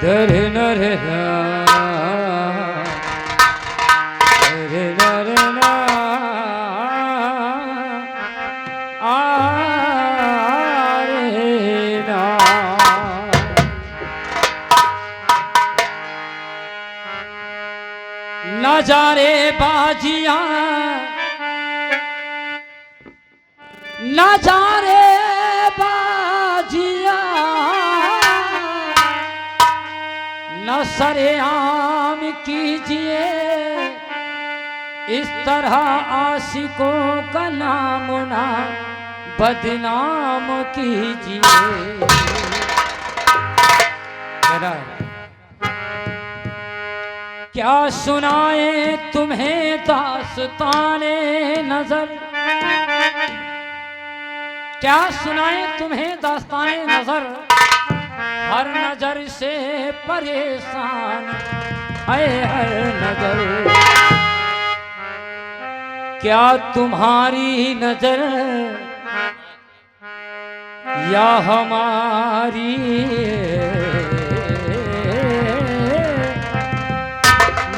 दर नर नजारे बाजिया नजारे बाजिया न सरेआम कीजिए इस तरह आशिकों का नाम ना बदनाम कीजिए। क्या सुनाए तुम्हें दास्ताने नजर, क्या सुनाए तुम्हें दास्ताने नजर, हर नजर से परेशान है हर नजर। क्या तुम्हारी नजर या हमारी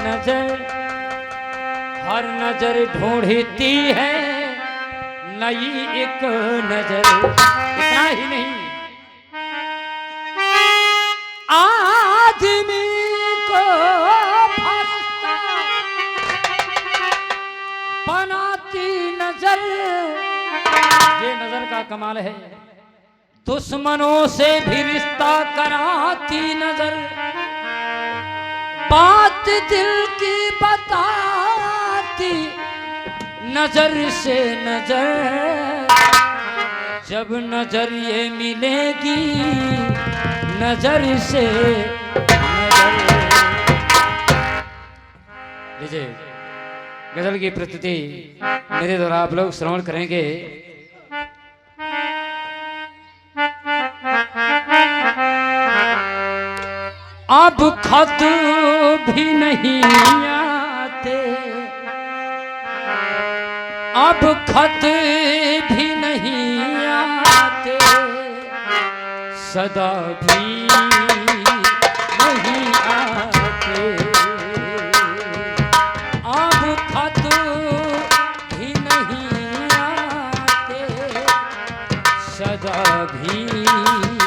नजर, हर नजर ढूंढती है नई एक नजर। इतना ही नहीं, आदमी को फरिश्ता बनाती नजर, ये नजर का कमाल है। दुश्मनों से भी रिश्ता कराती नजर, बात दिल की बताती नजर से नजर। जब नजर ये मिलेगी नजर से नजर। लीजिए गजल की प्रस्तुति मेरे द्वारा आप लोग श्रवण करेंगे। अब खत भी नहीं आते, अब खत भी नहीं आते, सदा भी नहीं आते। अब खत भी नहीं आते, सदा भी नहीं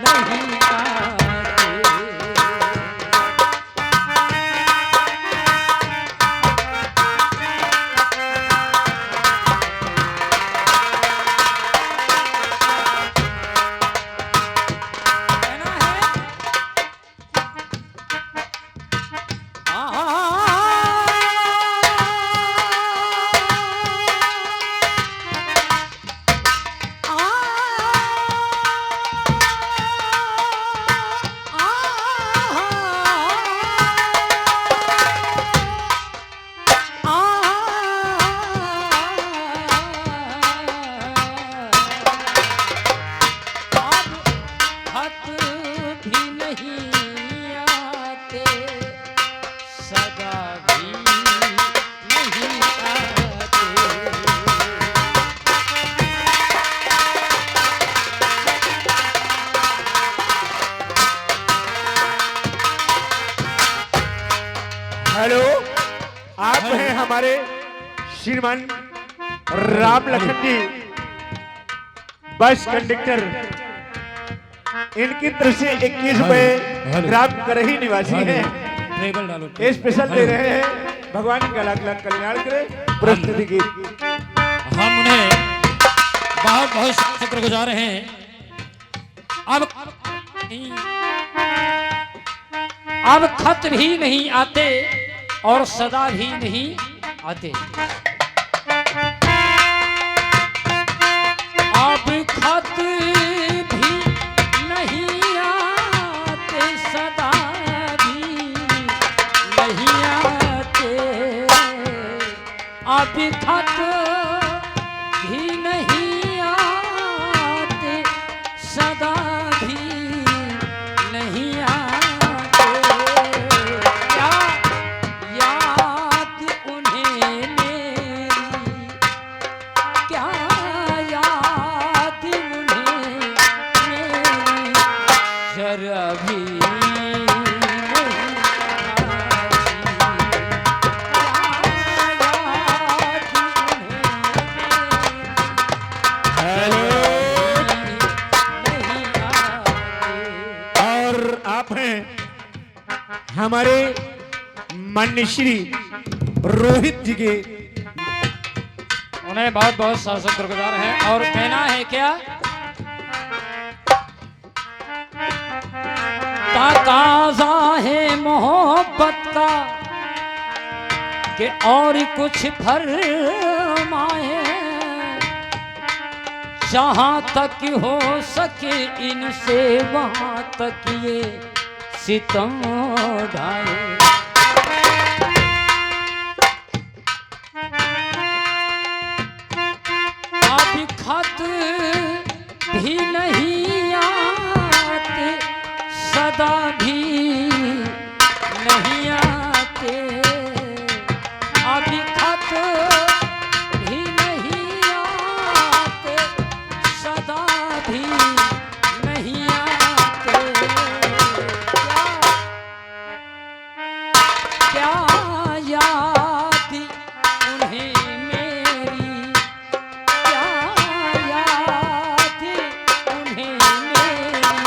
आते। हेलो, आप हैं हमारे श्रीमान राम लखन जी, बस कंडक्टर। इनकी तरफ से 21 रुपए राम करही निवासी हैं, स्पेशल दे रहे हैं। भगवान का लाख लाख कल्याण करे। प्रस्तुति की हम उन्हें बहुत बहुत शुक्रगुजार हैं। अब खत भी नहीं आते और सदा भी नहीं आते। अब खत भी नहीं आते, सदा भी नहीं आते। अब खत भी नहीं आते, सदा भी नहीं आते। जरा भी हमारे माननीय श्री रोहित जी के उन्हें बहुत बहुत शुक्रगुजार हैं। और कहना है क्या, तकाज़ा है मोहब्बत का कि और कुछ फरमाए, जहां तक हो सके इनसे वहां तक ये सितम ढाए। अब खत भी नहीं आते, सदा भी नहीं आते, अभी खत भी नहीं आते, सदा भी नहीं आते। क्या याद उन्हें मेरी, क्या याद उन्हें मेरी,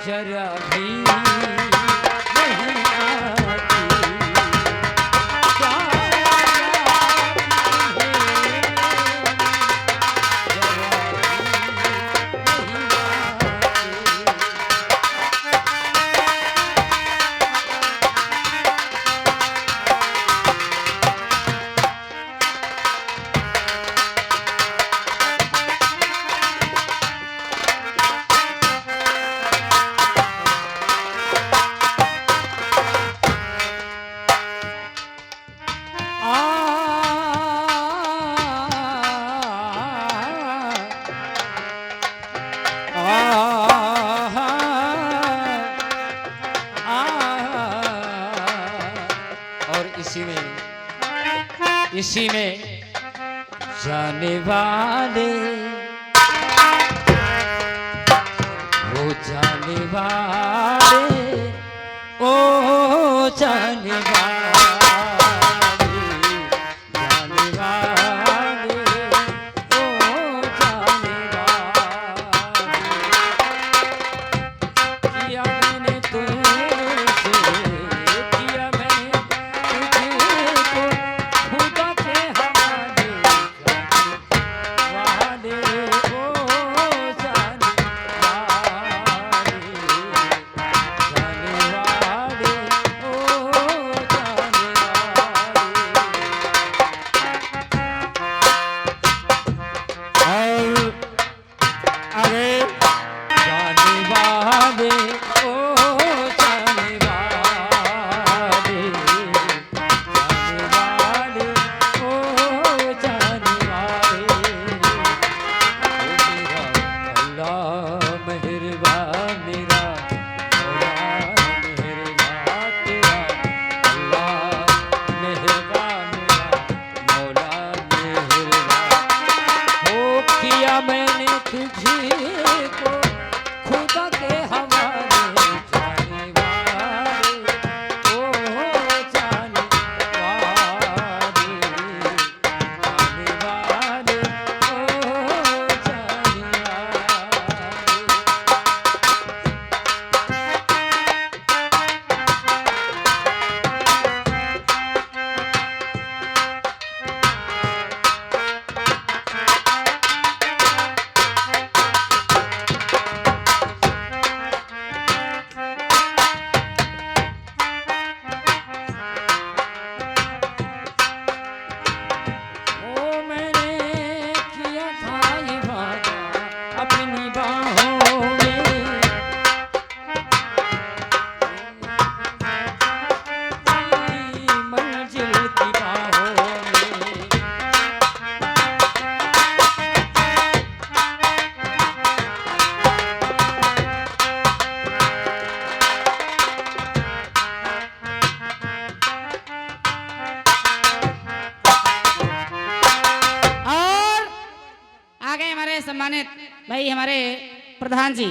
जरा भी नहीं आती। क्या याद उन्हें मेरी, जरा भी नहीं और इसी में जाने वाले, वो जाने वाले, ओ जाने वाले, जाने वाले, ओ जाने वाले, किया मैंने तुझसे, किया मैंने तुझको खुदा के हवाले, जाने वाले, ओ जाने वाले, जाने वाले, ओ जाने वाले। और आगे जाने वाले, ओ जाने वाले, जाने वाले, ओ जाने वाले, ओ मेरा अल्लाह मेहरबान, मेरा मौला मेहरबान, तेरा अल्लाह मेहरबान, मेरा मौला मेहरबान। हो किया मैंने तुझको खुदा के हवाले, जाने वाले, ओ जाने वाले, जाने वाले, ओ जाने ओ मैंने किया था ये वादा अपनी बाहों में, तेरी मंजिल की बाहों में। और आगे हमारे सम्मानित भाई हमारे प्रधान जी